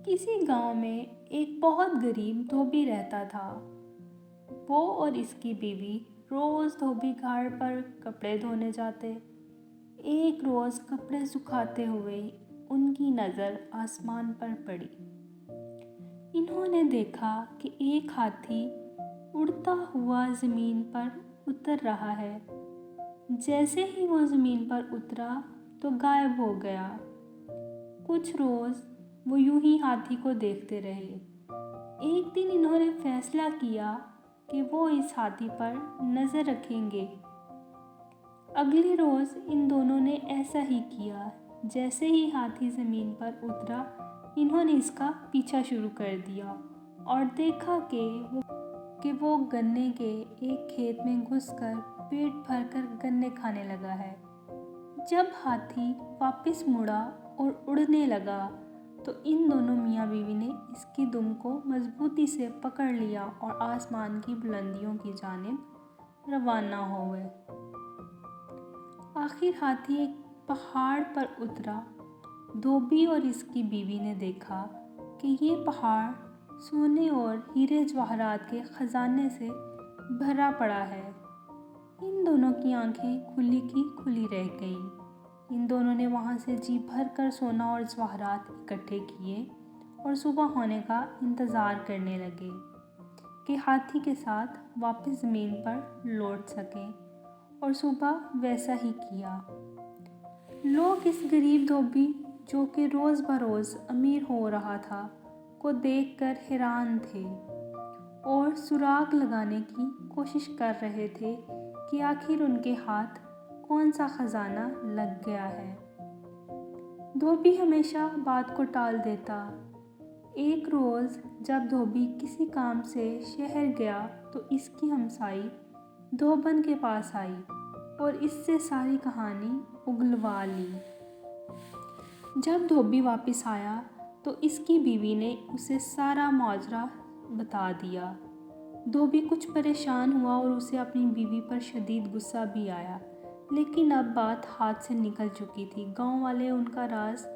کسی گاؤں میں ایک بہت غریب دھوبی رہتا تھا۔ وہ اور اس کی بیوی روز دھوبی گھاٹ پر کپڑے دھونے جاتے۔ ایک روز کپڑے سکھاتے ہوئے ان کی نظر آسمان پر پڑی۔ انہوں نے دیکھا کہ ایک ہاتھی اڑتا ہوا زمین پر اتر رہا ہے۔ جیسے ہی وہ زمین پر اترا تو غائب ہو گیا۔ کچھ روز وہ یوں ہی ہاتھی کو دیکھتے رہے۔ ایک دن انہوں نے فیصلہ کیا کہ وہ اس ہاتھی پر نظر رکھیں گے۔ اگلے روز ان دونوں نے ایسا ہی کیا۔ جیسے ہی ہاتھی زمین پر اترا انہوں نے اس کا پیچھا شروع کر دیا اور دیکھا کہ وہ گنے کے ایک کھیت میں گھس کر پیٹ بھر کر گنے کھانے لگا ہے۔ جب ہاتھی واپس مڑا اور اڑنے لگا تو ان دونوں میاں بیوی نے اس کی دم کو مضبوطی سے پکڑ لیا اور آسمان کی بلندیوں کی جانب روانہ ہو گئے۔ آخر ہاتھی ایک پہاڑ پر اترا۔ دھوبی اور اس کی بیوی نے دیکھا کہ یہ پہاڑ سونے اور ہیرے جواہرات کے خزانے سے بھرا پڑا ہے۔ ان دونوں کی آنکھیں کھلی کی کھلی رہ گئیں۔ ان دونوں نے وہاں سے جی بھر کر سونا اور جواہرات اکٹھے کیے اور صبح ہونے کا انتظار کرنے لگے کہ ہاتھی کے ساتھ واپس زمین پر لوٹ سکیں، اور صبح ویسا ہی کیا۔ لوگ اس غریب دھوبی جو کہ روز بروز امیر ہو رہا تھا کو دیکھ کر حیران تھے اور سراغ لگانے کی کوشش کر رہے تھے کہ آخر ان کے ہاتھ کون سا خزانہ لگ گیا ہے۔ دھوبی ہمیشہ بات کو ٹال دیتا۔ ایک روز جب دھوبی کسی کام سے شہر گیا تو اس کی ہمسائی دھوبن کے پاس آئی اور اس سے ساری کہانی اگلوا لی۔ جب دھوبی واپس آیا تو اس کی بیوی نے اسے سارا ماجرا بتا دیا۔ دھوبی کچھ پریشان ہوا اور اسے اپنی بیوی پر شدید غصہ بھی آیا، لیکن اب بات ہاتھ سے نکل چکی تھی۔ گاؤں والے ان کا راز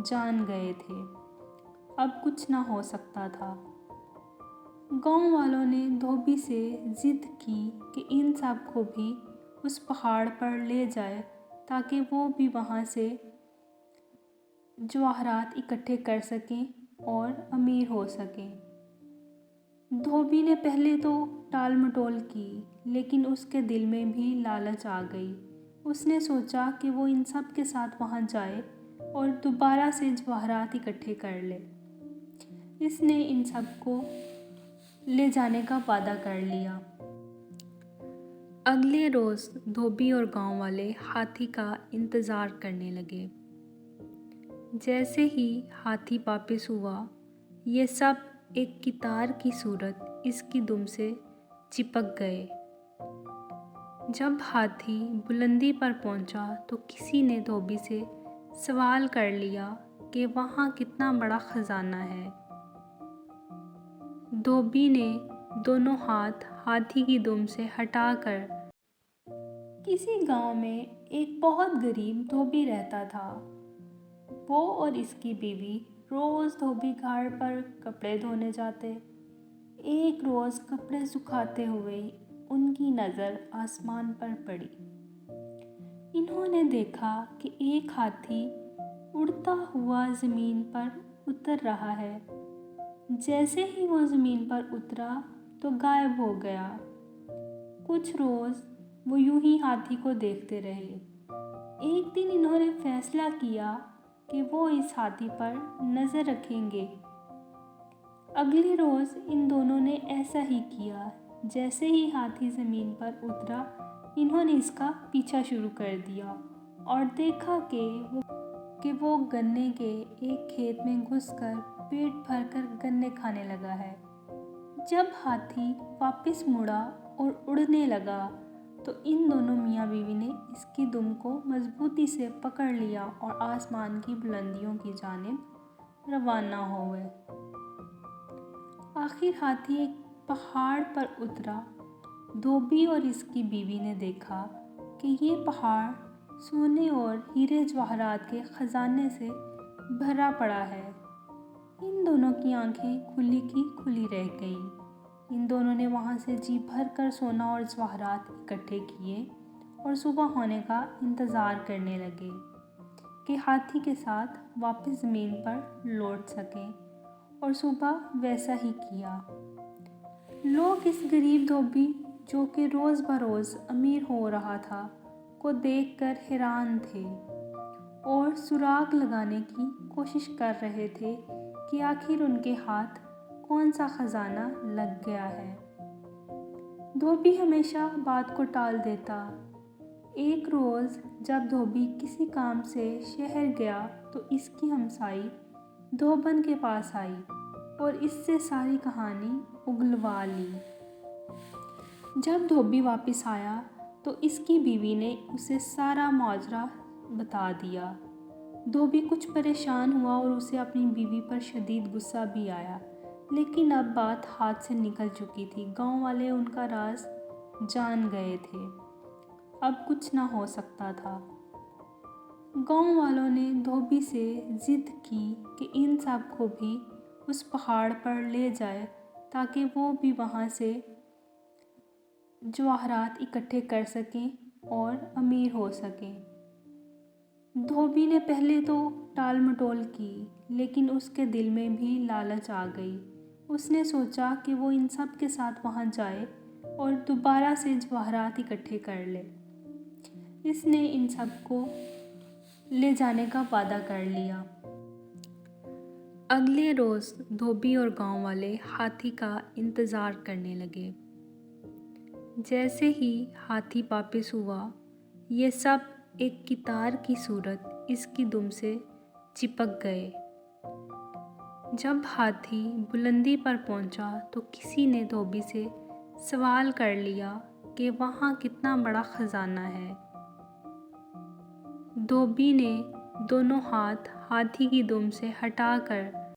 جان گئے تھے، اب کچھ نہ ہو سکتا تھا۔ گاؤں والوں نے دھوبی سے ضد کی کہ ان سب کو بھی اس پہاڑ پر لے جائے تاکہ وہ بھی وہاں سے جواہرات اکٹھے کر سکیں اور امیر ہو سکیں۔ دھوبی نے پہلے تو ٹال مٹول کی، لیکن اس کے دل میں بھی لالچ آ گئی۔ اس نے سوچا کہ وہ ان سب کے ساتھ وہاں جائے اور دوبارہ سے جواہرات اکٹھے کر لے۔ اس نے ان سب کو لے جانے کا وعدہ کر لیا۔ اگلے روز دھوبی اور گاؤں والے ہاتھی کا انتظار کرنے لگے۔ جیسے ہی ہاتھی واپس ہوا، یہ سب ایک قطار کی صورت اس کی دم سے چپک گئے۔ جب ہاتھی بلندی پر پہنچا تو کسی نے دھوبی سے سوال کر لیا کہ وہاں کتنا بڑا خزانہ ہے۔ دھوبی نے دونوں ہاتھ ہاتھی کی دم سے ہٹا کر کسی گاؤں میں ایک بہت غریب دھوبی رہتا تھا۔ وہ اور اس کی بیوی روز دھوبی گھاٹ پر کپڑے دھونے جاتے۔ ایک روز کپڑے سکھاتے ہوئے ان کی نظر آسمان پر پڑی۔ انہوں نے دیکھا کہ ایک ہاتھی اڑتا ہوا زمین پر اتر رہا ہے۔ جیسے ہی وہ زمین پر اترا تو غائب ہو گیا۔ کچھ روز وہ یوں ہی ہاتھی کو دیکھتے رہے۔ ایک دن انہوں نے فیصلہ کیا کہ وہ اس ہاتھی پر نظر رکھیں گے۔ اگلے روز ان دونوں نے ایسا ہی کیا۔ جیسے ہی ہاتھی زمین پر اترا انہوں نے اس کا پیچھا شروع کر دیا اور دیکھا کہ وہ گنے کے ایک کھیت میں گھس کر پیٹ بھر کر گنے کھانے لگا ہے۔ جب ہاتھی واپس مڑا اور اڑنے لگا تو ان دونوں میاں بیوی نے اس کی دم کو مضبوطی سے پکڑ لیا اور آسمان کی بلندیوں کی جانب روانہ ہو گئے۔ آخر ہاتھی ایک پہاڑ پر اترا۔ دھوبی اور اس کی بیوی نے دیکھا کہ یہ پہاڑ سونے اور ہیرے جواہرات کے خزانے سے بھرا پڑا ہے۔ ان دونوں کی آنکھیں کھلی کی کھلی رہ گئیں۔ ان دونوں نے وہاں سے جی بھر کر سونا اور جواہرات اکٹھے کیے اور صبح ہونے کا انتظار کرنے لگے کہ ہاتھی کے ساتھ واپس زمین پر لوٹ سکیں، اور صبح ویسا ہی کیا۔ لوگ اس غریب دھوبی جو کہ روز بروز امیر ہو رہا تھا کو دیکھ کر حیران تھے اور سراغ لگانے کی کوشش کر رہے تھے کہ آخر ان کے ہاتھ کون سا خزانہ لگ گیا ہے۔ دھوبی ہمیشہ بات کو ٹال دیتا۔ ایک روز جب دھوبی کسی کام سے شہر گیا تو اس کی ہمسائی دھوبن کے پاس آئی اور اس سے ساری کہانی اگلوا لی۔ جب دھوبی واپس آیا تو اس کی بیوی نے اسے سارا ماجرا بتا دیا۔ دھوبی کچھ پریشان ہوا اور اسے اپنی بیوی پر شدید غصہ بھی آیا، لیکن اب بات ہاتھ سے نکل چکی تھی۔ گاؤں والے ان کا راز جان گئے تھے، اب کچھ نہ ہو سکتا تھا۔ گاؤں والوں نے دھوبی سے ضد کی کہ ان سب کو بھی اس پہاڑ پر لے جائے تاکہ وہ بھی وہاں سے جواہرات اکٹھے کر سکیں اور امیر ہو سکیں۔ دھوبی نے پہلے تو ٹال مٹول کی، لیکن اس کے دل میں بھی لالچ آ گئی۔ اس نے سوچا کہ وہ ان سب کے ساتھ وہاں جائے اور دوبارہ سے جواہرات اکٹھے کر لے۔ اس نے ان سب کو لے جانے کا وعدہ کر لیا۔ اگلے روز دھوبی اور گاؤں والے ہاتھی کا انتظار کرنے لگے۔ جیسے ہی ہاتھی واپس ہوا، یہ سب ایک کتار کی صورت اس کی دم سے چپک گئے۔ جب ہاتھی بلندی پر پہنچا تو کسی نے دھوبی سے سوال کر لیا کہ وہاں کتنا بڑا خزانہ ہے۔ دھوبی نے دونوں ہاتھ ہاتھی کی دم سے ہٹا کر